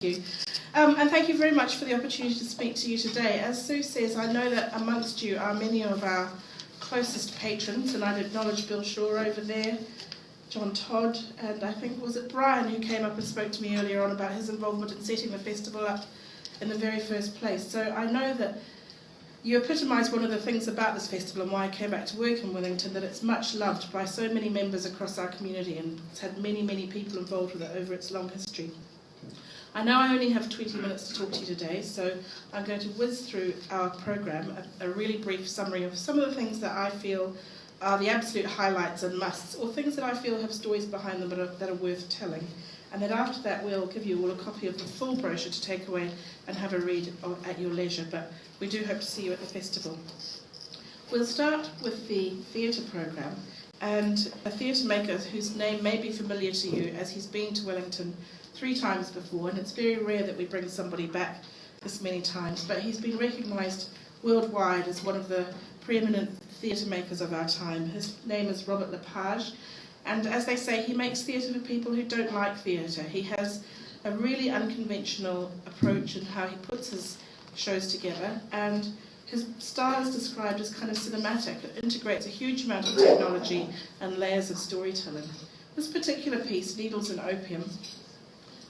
you. And thank you very much for the opportunity to speak to you today. As Sue says, I know that amongst you are many of our closest patrons, and I'd acknowledge Bill Shaw over there, John Todd, and I think, was it Brian who came up and spoke to me earlier on about his involvement in setting the festival up in the very first place. So I know that you epitomise one of the things about this festival and why I came back to work in Wellington, that it's much loved by so many members across our community, and it's had many, many people involved with it over its long history. I know I only have 20 minutes to talk to you today, so I'm going to whiz through our programme, a really brief summary of some of the things that I feel are the absolute highlights and musts, or things that I feel have stories behind them that are worth telling. And then after that we'll give you all a copy of the full brochure to take away and have a read at your leisure, but we do hope to see you at the festival. We'll start with the theatre programme, and a theatre maker whose name may be familiar to you as he's been to Wellington 3 times before, and it's very rare that we bring somebody back this many times, but he's been recognised worldwide as one of the preeminent theatre makers of our time. His name is Robert Lepage, and as they say, he makes theatre for people who don't like theatre. He has a really unconventional approach in how he puts his shows together, and his style is described as kind of cinematic. It integrates a huge amount of technology and layers of storytelling. This particular piece, Needles and Opium,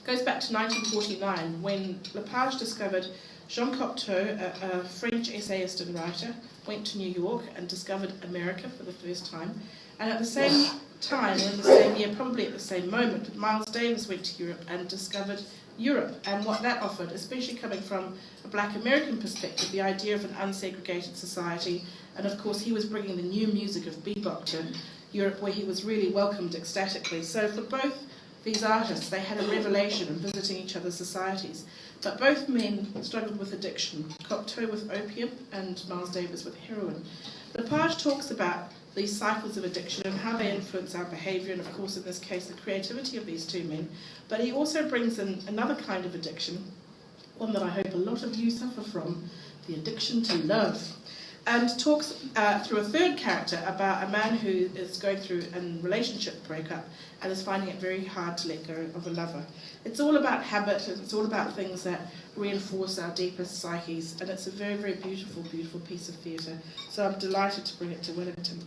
goes back to 1949 when Lepage discovered Jean Cocteau, a French essayist and writer, went to New York and discovered America for the first time. And at the same time, in the same year, probably at the same moment, Miles Davis went to Europe and discovered Europe and what that offered, especially coming from a black American perspective, the idea of an unsegregated society. And of course, he was bringing the new music of bebop to Europe, where he was really welcomed ecstatically. So for both these artists, they had a revelation in visiting each other's societies. But both men struggled with addiction, Cocteau with opium and Miles Davis with heroin. Lepage talks about these cycles of addiction and how they influence our behaviour, and of course in this case the creativity of these two men. But he also brings in another kind of addiction, one that I hope a lot of you suffer from, the addiction to love. And talks through a third character about a man who is going through a relationship breakup and is finding it very hard to let go of a lover. It's all about habit, and it's all about things that reinforce our deepest psyches, and it's a very, very beautiful, beautiful piece of theatre. So I'm delighted to bring it to Wellington.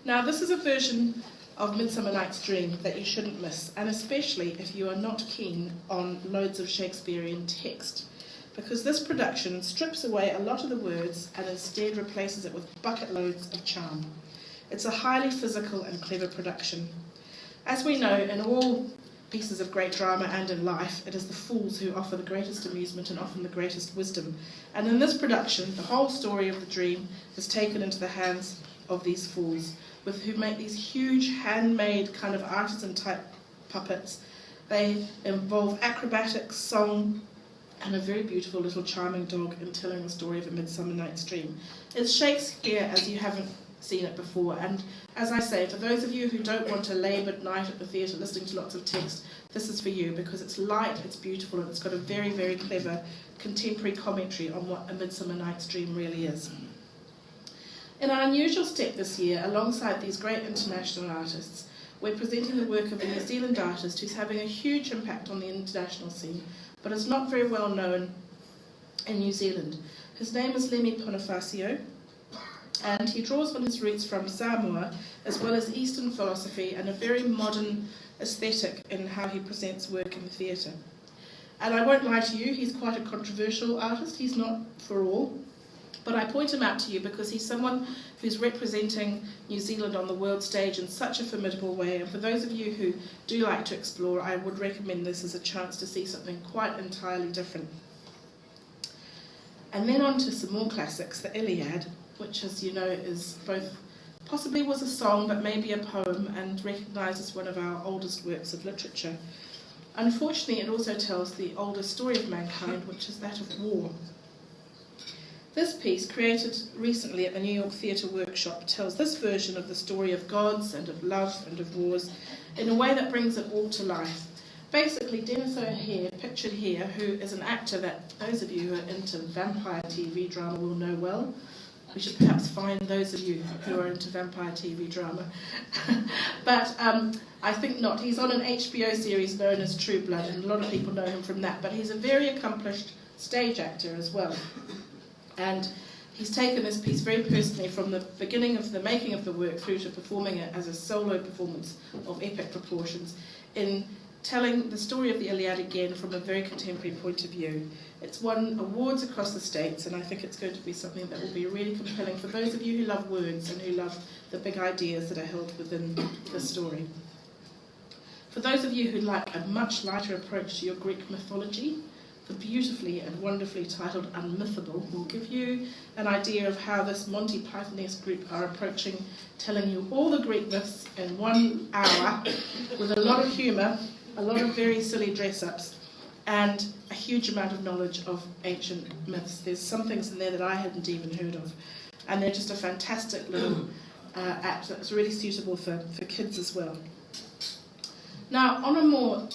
Now, this is a version of Midsummer Night's Dream that you shouldn't miss, and especially if you are not keen on loads of Shakespearean text, because this production strips away a lot of the words and instead replaces it with bucket loads of charm. It's a highly physical and clever production. As we know, in all pieces of great drama and in life, it is the fools who offer the greatest amusement and often the greatest wisdom. And in this production, the whole story of the dream is taken into the hands of these fools, who make these huge handmade kind of artisan type puppets. They involve acrobatics, song, and a very beautiful little charming dog in telling the story of A Midsummer Night's Dream. It's Shakespeare as you haven't seen it before, and as I say, for those of you who don't want a laboured night at the theatre listening to lots of text, this is for you, because it's light, it's beautiful, and it's got a very, very clever contemporary commentary on what A Midsummer Night's Dream really is. In an unusual step this year, alongside these great international artists, we're presenting the work of a New Zealand artist who's having a huge impact on the international scene, but is not very well known in New Zealand. His name is Lemi Bonifacio, and he draws on his roots from Samoa, as well as Eastern philosophy and a very modern aesthetic in how he presents work in the theatre. And I won't lie to you, he's quite a controversial artist. He's not for all, but I point him out to you because he's someone who's representing New Zealand on the world stage in such a formidable way, and for those of you who do like to explore, I would recommend this as a chance to see something quite entirely different. And then on to some more classics, the Iliad, which, as you know, is both, possibly was a song, but maybe a poem, and recognised as one of our oldest works of literature. Unfortunately, it also tells the oldest story of mankind, which is that of war. This piece, created recently at the New York Theatre Workshop, tells this version of the story of gods and of love and of wars in a way that brings it all to life. Basically, Dennis O'Hare, pictured here, who is an actor that those of you who are into vampire TV drama will know well, We should perhaps find those of you who are into vampire TV drama. But I think not. He's on an HBO series known as True Blood, and a lot of people know him from that. But he's a very accomplished stage actor as well. And he's taken this piece very personally from the beginning of the making of the work through to performing it as a solo performance of epic proportions in telling the story of the Iliad again from a very contemporary point of view. It's won awards across the States, and I think it's going to be something that will be really compelling for those of you who love words and who love the big ideas that are held within the story. For those of you who like a much lighter approach to your Greek mythology, the beautifully and wonderfully titled Unmythable will give you an idea of how this Monty Python-esque group are approaching telling you all the Greek myths in 1 hour with a lot of humour, a lot of very silly dress-ups, and a huge amount of knowledge of ancient myths. There's some things in there that I hadn't even heard of, and they're just a fantastic little act that's really suitable for kids as well. Now, on a more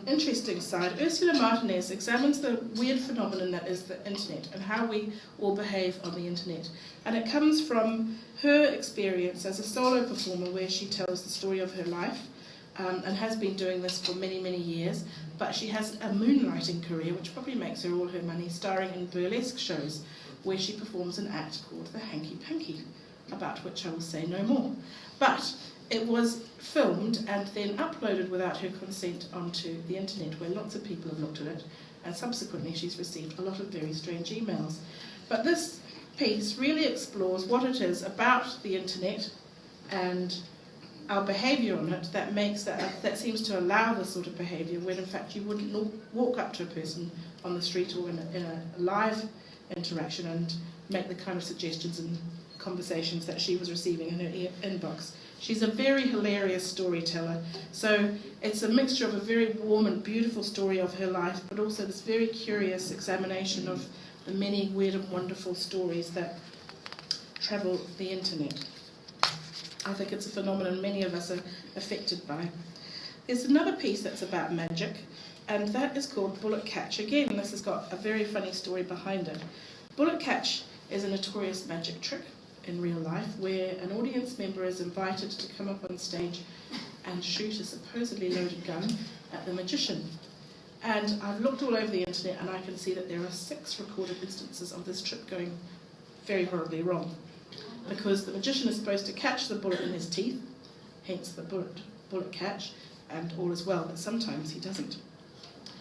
interesting side, Ursula Martinez examines the weird phenomenon that is the internet and how we all behave on the internet. And it comes from her experience as a solo performer where she tells the story of her life and has been doing this for many, many years. But she has a moonlighting career, which probably makes her all her money, starring in burlesque shows where she performs an act called the Hanky Panky, about which I will say no more. But it was filmed and then uploaded without her consent onto the internet, where lots of people have looked at it, and subsequently she's received a lot of very strange emails. But this piece really explores what it is about the internet and our behaviour on it that seems to allow this sort of behaviour, when in fact you wouldn't walk up to a person on the street or in a live interaction and make the kind of suggestions and conversations that she was receiving in her inbox. She's a very hilarious storyteller, so it's a mixture of a very warm and beautiful story of her life, but also this very curious examination of the many weird and wonderful stories that travel the internet. I think it's a phenomenon many of us are affected by. There's another piece that's about magic, and that is called Bullet Catch. Again, this has got a very funny story behind it. Bullet Catch is a notorious magic trick in real life where an audience member is invited to come up on stage and shoot a supposedly loaded gun at the magician. And I've looked all over the internet and I can see that there are 6 recorded instances of this trick going very horribly wrong, because the magician is supposed to catch the bullet in his teeth, hence the bullet catch, and all is well, but sometimes he doesn't.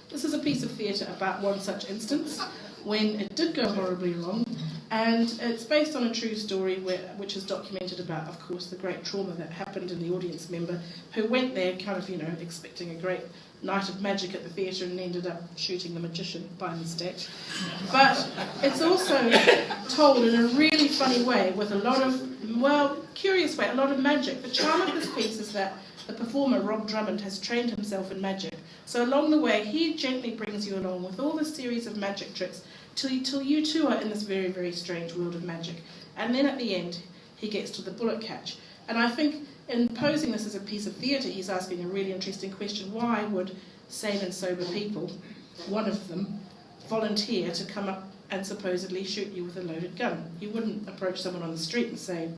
This is a piece of theatre about one such instance when it did go horribly wrong, and it's based on a true story which is documented about, of course, the great trauma that happened in the audience member who went there kind of, expecting a great night of magic at the theatre and ended up shooting the magician by mistake. But it's also told in a really funny way with a lot of, curious way, a lot of magic. The charm of this piece is that the performer, Rob Drummond, has trained himself in magic. So along the way, he gently brings you along with all this series of magic tricks till you too are in this very, very strange world of magic. And then at the end, he gets to the bullet catch. And I think in posing this as a piece of theatre, he's asking a really interesting question. Why would sane and sober people, one of them, volunteer to come up and supposedly shoot you with a loaded gun? You wouldn't approach someone on the street and say,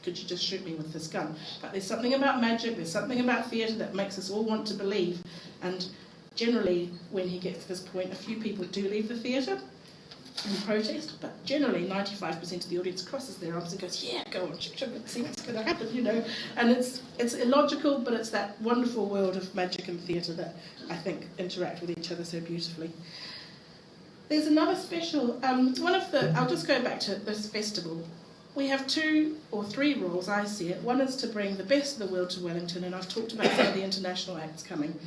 could you just shoot me with this gun? But there's something about magic, there's something about theatre that makes us all want to believe. And generally, when he gets to this point, a few people do leave the theatre in protest, but generally 95% of the audience crosses their arms and goes, yeah, go on, shoot him, see what's going to happen, And it's illogical, but it's that wonderful world of magic and theatre that I think interact with each other so beautifully. There's another special, I'll just go back to this festival. We have 2 or 3 roles, I see it. One is to bring the best of the world to Wellington, and I've talked about some of the international acts coming.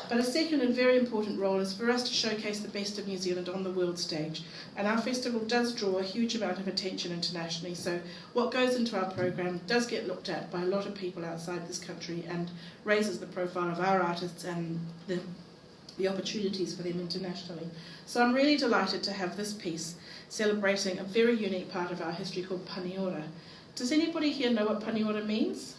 But a second and very important role is for us to showcase the best of New Zealand on the world stage. And our festival does draw a huge amount of attention internationally, so what goes into our programme does get looked at by a lot of people outside this country and raises the profile of our artists and the opportunities for them internationally. So I'm really delighted to have this piece celebrating a very unique part of our history called Pawnee Order. Does anybody here know what Pawnee Order means?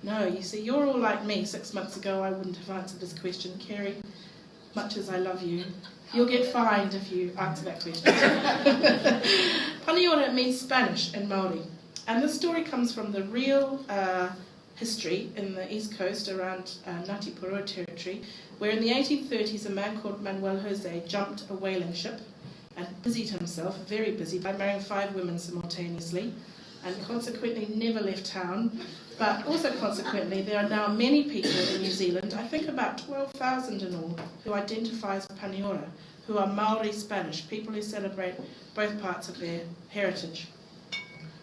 No, you see, you're all like me. 6 months ago I wouldn't have answered this question. Kerry, much as I love you. You'll get fined if you answer that question. Pawnee Order means Spanish in Māori. And this story comes from the real history in the East Coast around Ngāti Porou territory, where in the 1830s a man called Manuel Jose jumped a whaling ship and busied himself, very busy, by marrying 5 women simultaneously, and consequently never left town. But also consequently, there are now many people in New Zealand, I think about 12,000 in all, who identify as Pawnee Order, who are Maori Spanish, people who celebrate both parts of their heritage.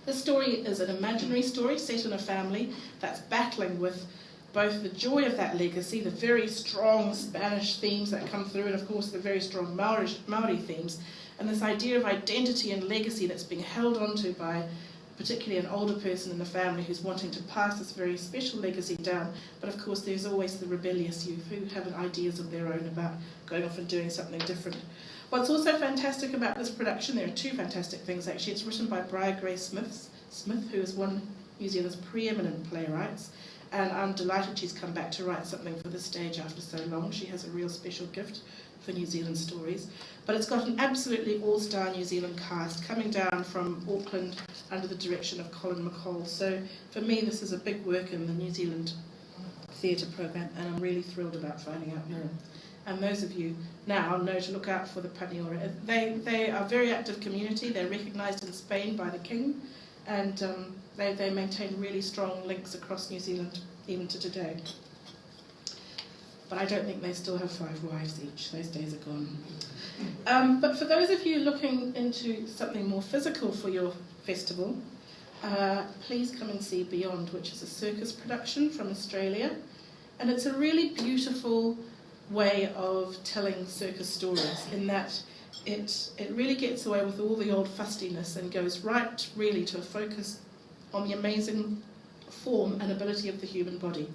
This story is an imaginary story set in a family that's battling with both the joy of that legacy, the very strong Spanish themes that come through, and of course the very strong Maori themes, and this idea of identity and legacy that's being held onto by particularly an older person in the family who's wanting to pass this very special legacy down. But of course there's always the rebellious youth who have ideas of their own about going off and doing something different. What's also fantastic about this production, there are 2 fantastic things actually. It's written by Briar Gray Smith, who is one of New Zealand's preeminent playwrights, and I'm delighted she's come back to write something for the stage after so long. She has a real special gift for New Zealand stories. But it's got an absolutely all-star New Zealand cast coming down from Auckland under the direction of Colin McCall. So for me, this is a big work in the New Zealand theatre programme, and I'm really thrilled about finding out more. And those of you now know to look out for the Pawnee Order. They are a very active community. They're recognised in Spain by the King, and they maintain really strong links across New Zealand even to today. But I don't think they still have 5 wives each. Those days are gone. But for those of you looking into something more physical for your festival, please come and see Beyond, which is a circus production from Australia. And it's a really beautiful way of telling circus stories in that it really gets away with all the old fustiness and goes right really to a focus on the amazing form and ability of the human body.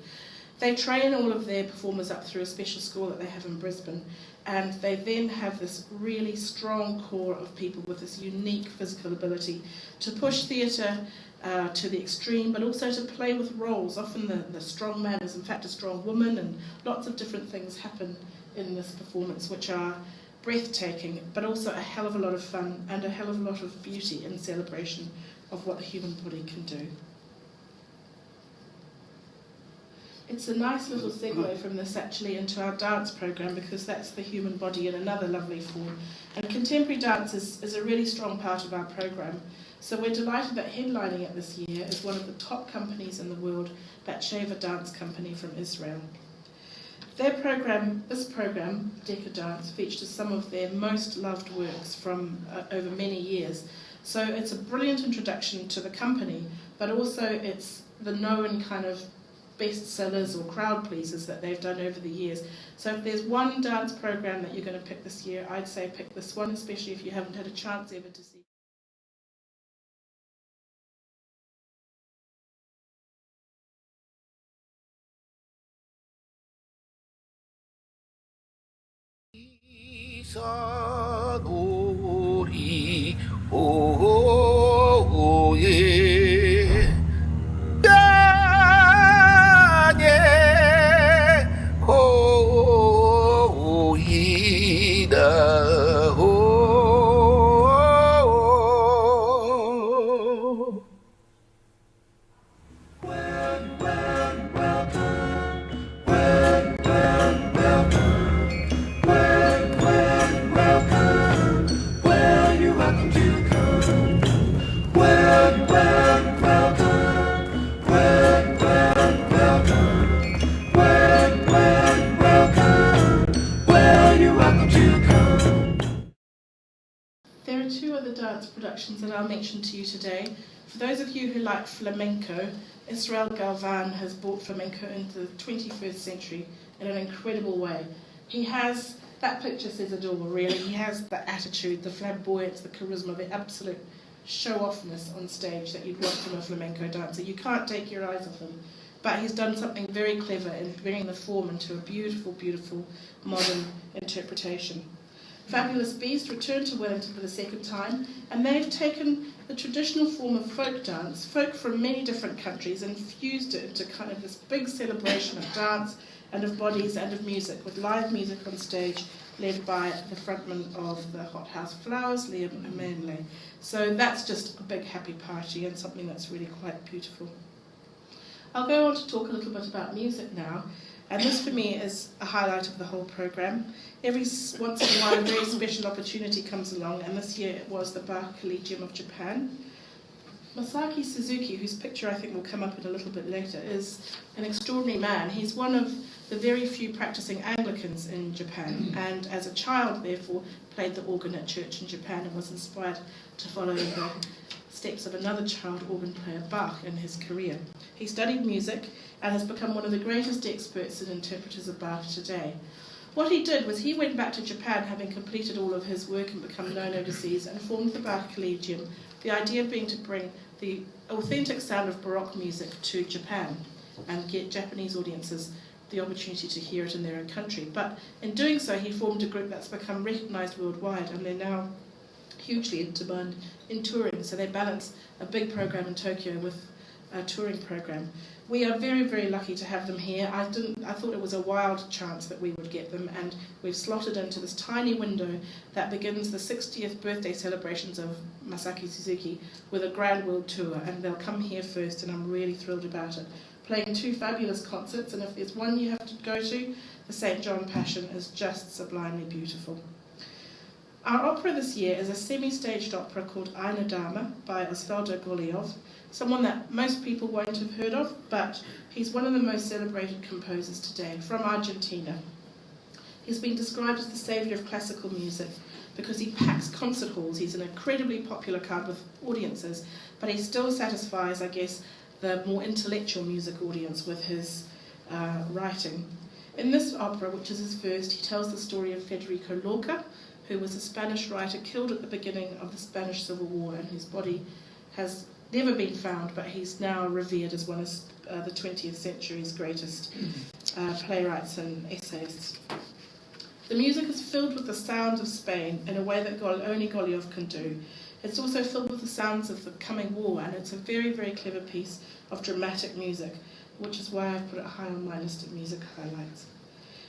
They train all of their performers up through a special school that they have in Brisbane, and they then have this really strong core of people with this unique physical ability to push theatre to the extreme, but also to play with roles. Often the strong man is in fact a strong woman, and lots of different things happen in this performance which are breathtaking, but also a hell of a lot of fun and a hell of a lot of beauty and celebration of what the human body can do. It's a nice little segue from this actually into our dance programme, because that's the human body in another lovely form. And contemporary dance is a really strong part of our programme. So we're delighted that headlining it this year is one of the top companies in the world, Batsheva Dance Company from Israel. Their programme, this programme, Decadance, features some of their most loved works from over many years. So it's a brilliant introduction to the company, but also it's the known kind of bestsellers or crowd pleasers that they've done over the years. So if there's one dance programme that you're going to pick this year, I'd say pick this one, especially if you haven't had a chance ever to see. There are 2 other dance productions that I'll mention to you today. For those of you who like flamenco, Israel Galvan has brought flamenco into the 21st century in an incredible way. He has, that picture says it all really, he has the attitude, the flamboyance, the charisma, the absolute show-offness on stage that you'd want from a flamenco dancer. You can't take your eyes off him. But he's done something very clever in bringing the form into a beautiful, beautiful modern interpretation. Fabulous Beast returned to Wellington for the 2nd time, and they've taken the traditional form of folk dance, folk from many different countries, and fused it into kind of this big celebration of dance and of bodies and of music, with live music on stage led by the frontman of the Hot House Flowers, Liam Manley. So that's just a big happy party and something that's really quite beautiful. I'll go on to talk a little bit about music now, and this for me is a highlight of the whole programme. Every once in a while a very special opportunity comes along, and this year it was the Bach Collegium of Japan. Misaki Suzuki, whose picture I think will come up in a little bit later, is an extraordinary man. He's one of the very few practicing Anglicans in Japan, and as a child, therefore, played the organ at church in Japan and was inspired to follow the steps of another child organ player, Bach, in his career. He studied music and has become one of the greatest experts and interpreters of Bach today. What he did was he went back to Japan, having completed all of his work and become known overseas, and formed the Bach Collegium, the idea being to bring the authentic sound of Baroque music to Japan and get Japanese audiences the opportunity to hear it in their own country. But in doing so, he formed a group that's become recognised worldwide, and they're now hugely in demand in touring. So they balance a big program in Tokyo with a touring program. We are very, very lucky to have them here. I thought it was a wild chance that we would get them, and we've slotted into this tiny window that begins the 60th birthday celebrations of Misaki Suzuki with a grand world tour, and they'll come here first, and I'm really thrilled about it. Playing 2 fabulous concerts, and if there's one you have to go to, the St. John Passion is just sublimely beautiful. Our opera this year is a semi-staged opera called Adama by Osvaldo Golijov, someone that most people won't have heard of, but he's one of the most celebrated composers today, from Argentina. He's been described as the saviour of classical music because he packs concert halls. He's an incredibly popular card with audiences, but he still satisfies, I guess, the more intellectual music audience with his writing. In this opera, which is his first, he tells the story of Federico Lorca, who was a Spanish writer killed at the beginning of the Spanish Civil War, and whose body has never been found, but he's now revered as one of the 20th century's greatest playwrights and essayists. The music is filled with the sounds of Spain in a way that only Golijov can do. It's also filled with the sounds of the coming war, and it's a very, very clever piece of dramatic music, which is why I've put it high on my list of music highlights.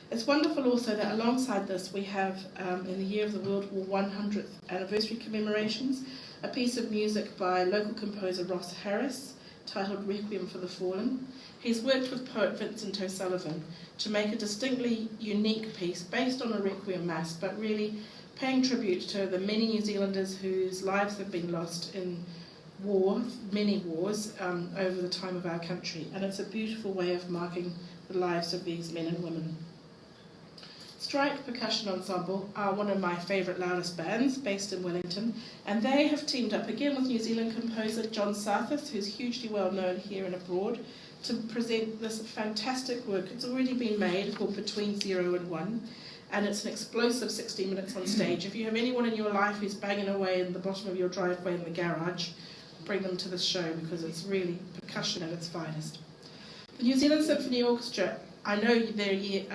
It's wonderful also that alongside this we have, in the year of the World War 100th anniversary commemorations, a piece of music by local composer Ross Harris titled Requiem for the Fallen. He's worked with poet Vincent O'Sullivan to make a distinctly unique piece based on a Requiem Mass, but really paying tribute to the many New Zealanders whose lives have been lost in war, many wars, over the time of our country. And it's a beautiful way of marking the lives of these men and women. Strike Percussion Ensemble are one of my favourite loudest bands based in Wellington, and they have teamed up again with New Zealand composer John Sarthis, who's hugely well known here and abroad, to present this fantastic work. It's already been made, called Between 0 and 1, and it's an explosive 60 minutes on stage. If you have anyone in your life who's banging away in the bottom of your driveway in the garage, bring them to this show because it's really percussion at its finest. The New Zealand Symphony Orchestra, I know they're here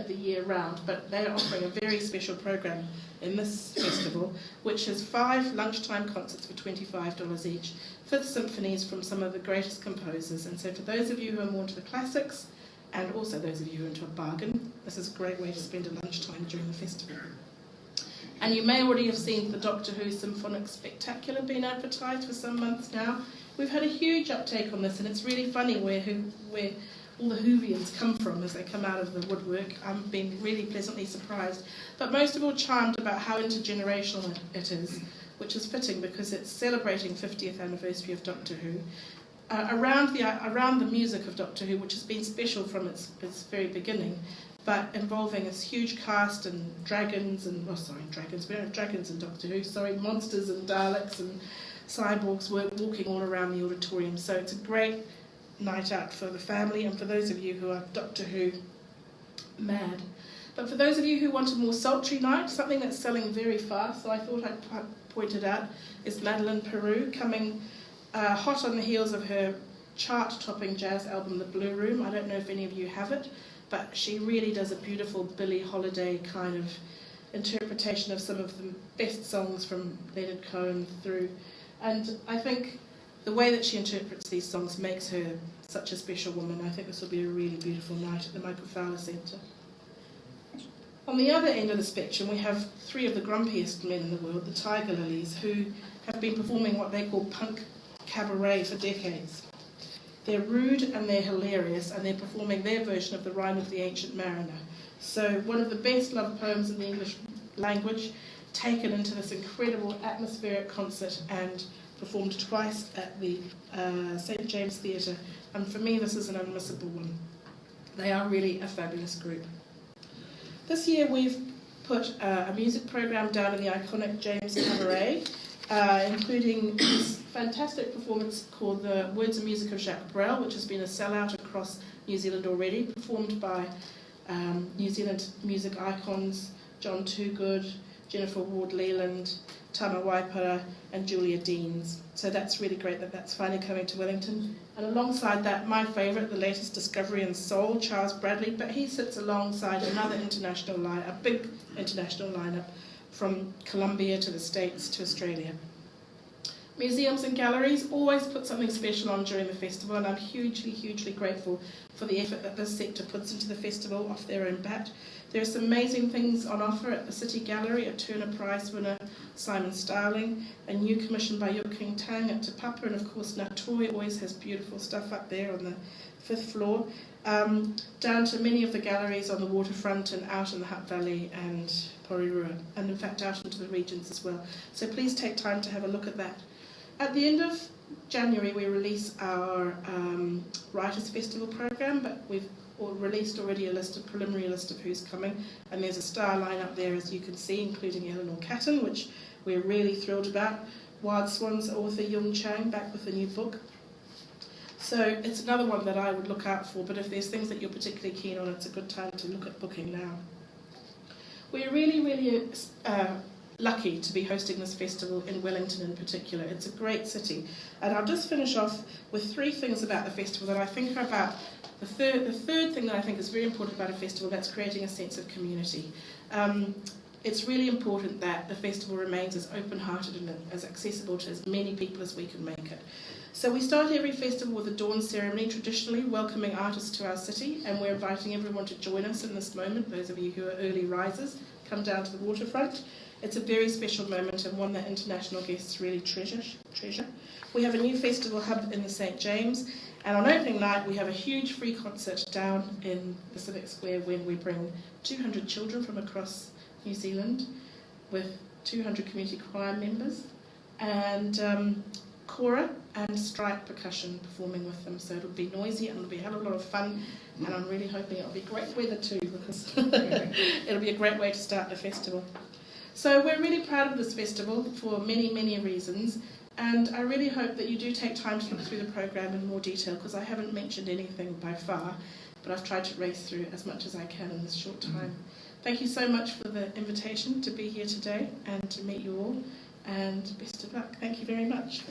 the year round, but they're offering a very special program in this festival, which is 5 lunchtime concerts for $25 each, 5th symphonies from some of the greatest composers. And so for those of you who are more into the classics, and also those of you who are into a bargain, this is a great way to spend a lunchtime during the festival. And you may already have seen the Doctor Who Symphonic Spectacular being advertised for some months now. We've had a huge uptake on this, and it's really funny where all the Whovians come from as they come out of the woodwork. I've been really pleasantly surprised, but most of all charmed about how intergenerational it is, which is fitting because it's celebrating 50th anniversary of Doctor Who. Around the music of Doctor Who, which has been special from its very beginning, but involving this huge cast and dragons and, dragons, we don't have dragons in Doctor Who, monsters and Daleks and cyborgs walking all around the auditorium. So it's a great night out for the family and for those of you who are Doctor Who mad. But for those of you who want a more sultry night, something that's selling very fast, so I thought I'd point it out, is Madeleine Peru, coming hot on the heels of her chart-topping jazz album, The Blue Room. I don't know if any of you have it, but she really does a beautiful Billie Holiday kind of interpretation of some of the best songs from Leonard Cohen through. And I think the way that she interprets these songs makes her such a special woman. I think this will be a really beautiful night at the Michael Fowler Centre. On the other end of the spectrum, we have three of the grumpiest men in the world, the Tiber Ladies, who have been performing what they call punk cabaret for decades. They're rude and they're hilarious, and they're performing their version of the Rhyme of the Ancient Mariner. So one of the best loved poems in the English language, taken into this incredible atmospheric concert and performed twice at the St. James Theatre. And for me, this is an unmissable one. They are really a fabulous group. This year we've put a music programme down in the iconic James Cabaret, including this fantastic performance called The Words and Music of Jacques Brel, which has been a sellout across New Zealand already, performed by New Zealand music icons John Toogood, Jennifer Ward-Leland, Tama Waipara and Julia Deans. So that's really great that that's finally coming to Wellington. And alongside that, my favourite, the latest discovery in soul, Charles Bradley, but he sits alongside another international line, a big international lineup from Colombia to the States to Australia. Museums and galleries always put something special on during the festival, and I'm hugely, hugely grateful for the effort that this sector puts into the festival off their own bat. There are some amazing things on offer at the City Gallery, a Turner Prize winner, Simon Starling, a new commission by Yuk King Tang at Te Papa, and of course Natoi always has beautiful stuff up there on the 5th floor, down to many of the galleries on the waterfront and out in the Hutt Valley and Porirua, and in fact out into the regions as well. So please take time to have a look at that. At the end of January we release our Writers' Festival programme, but we've released already a preliminary list of who's coming, and there's a star lineup there as you can see, including Eleanor Catton, which we're really thrilled about. Wild Swans author Yung Chang back with a new book. So it's another one that I would look out for, but if there's things that you're particularly keen on, it's a good time to look at booking now. We're really, really lucky to be hosting this festival in Wellington in particular. It's a great city. And I'll just finish off with three things about the festival that I think are about the third thing that I think is very important about a festival, that's creating a sense of community. It's really important that the festival remains as open-hearted and as accessible to as many people as we can make it. So we start every festival with a dawn ceremony, traditionally welcoming artists to our city, and we're inviting everyone to join us in this moment. Those of you who are early risers, come down to the waterfront. It's a very special moment and one that international guests really treasure. We have a new festival hub in the St. James, and on opening night we have a huge free concert down in the Civic Square when we bring 200 children from across New Zealand with 200 community choir members and kora and strike percussion performing with them. So it'll be noisy and it'll be a hell of a lot of fun, and I'm really hoping it'll be great weather too, because it'll be a great way to start the festival. So we're really proud of this festival for many, many reasons, and I really hope that you do take time to look through the programme in more detail, because I haven't mentioned anything by far, but I've tried to race through as much as I can in this short time. Thank you so much for the invitation to be here today and to meet you all, and best of luck. Thank you very much.